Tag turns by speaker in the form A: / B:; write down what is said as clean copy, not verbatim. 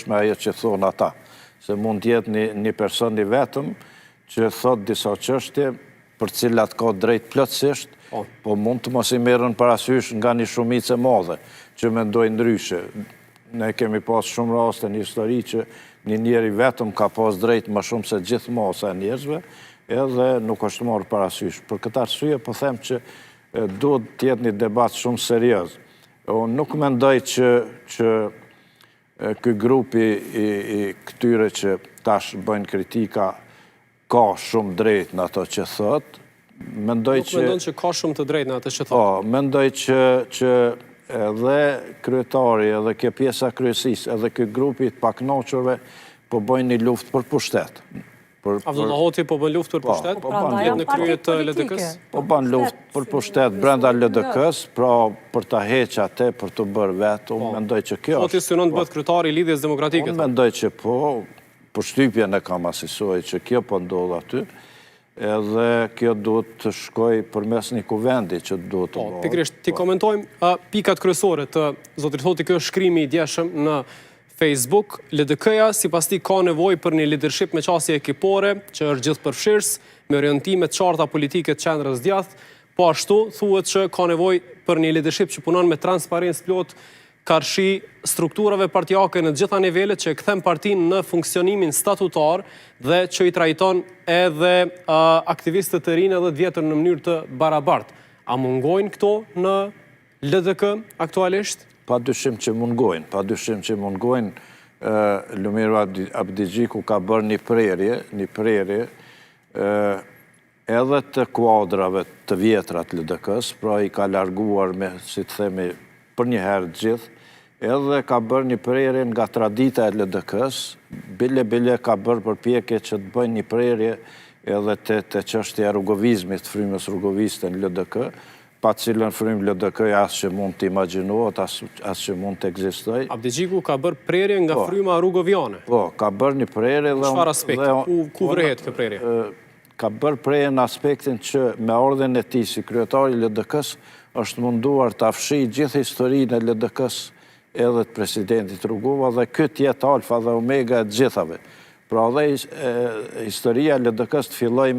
A: me ajo që thonë ata, se mund t'jetë një person i vetëm që thot disa çështje për cilat ka drejt plotësisht, po mund të mos i merren parasysh nga një shumicë e madhe që mendojnë ndryshe. Ne kemi pas shumë raste në histori që një njeri vetëm ka pas drejt më shumë se gjithë masa e njerëzve, edhe nuk është marrë parasysh. Për këtë arsye po them që duhet të jetë një debat shumë serioz. Unë nuk mendoj që ky grupi i këtyre që tash bëjnë kritika ka shumë drejt në ato që thot.
B: Nuk mendon që ka shumë të drejt në ato që thot?
A: Po, mendoj që edhe kryetari, edhe kjo pjesa kryesisë, edhe ky grupi të pakënaqurve po bëjnë një luftë për pushtet.
B: Avdullah Hoti po bën luftë për pushtet? Në krye të LDK-s?
A: Po bën luftë për pushtet brenda LDK-s, pra për ta heqë atë, për të bërë vetë, unë mendoj që kjo është.
B: Hoti synon të bëhet kryetari i Lidhjes Demokratike?
A: Unë mendoj që po, përshtypjen e kam asisoj që kjo po ndodh aty, edhe kjo duhet të shkoj përmes një kuvendi që duhet të bëhet.
B: Pikërisht, ti komentojmë pikat kryesore të zotrit Hoti, kjo është shkrimi i djeshëm në Facebook. LDK-ja, sipas tij, ka nevojë për një leadership me qasje ekipore, që është gjithëpërfshirës, me orientime të qarta politike të qendrës djathtë, po ashtu thuhet që ka nevojë për një leadership që punon me transparencë plot, karshi strukturave partijake në gjitha nivelet, që e kthen partinë në funksionimin statutar dhe që i trajton edhe aktivistët të rinj edhe të vjetër në mënyrë të barabartë. A mungojnë këto në LDK aktualisht?
A: Pa dyshim që mungojnë, Lumir Abdigjiku ka bërë një prerje edhe të kuadrave të vjetrat LDK-s, pra i ka larguar me, si të themi, për një herë gjithë, edhe ka bërë një prerje nga tradita e LDK-s, bile ka bërë përpjekje që të bëjnë një prerje edhe të çështja e rrugovizmit, frymës rrugoviste në LDK, pa cilën frymë LDK-ja asë që mund të imagjinohet, asë që mund të ekzistojë.
B: Abdigjiku ka bërë prerje nga fryma rrugoviane?
A: Po, ka bërë një prerje dhe...
B: Në çfarë aspekti? Ku vrehet kjo prerje?
A: Ka bërë prerje në aspektin që me ordhen e tij si kryetari i LDK-s është munduar të afshijë gjithë historinë e LDK-s edhe të presidentit Rugova dhe këtë jetë alfa dhe omega e gjithave. Pra dhe historia e LDK-s të filloj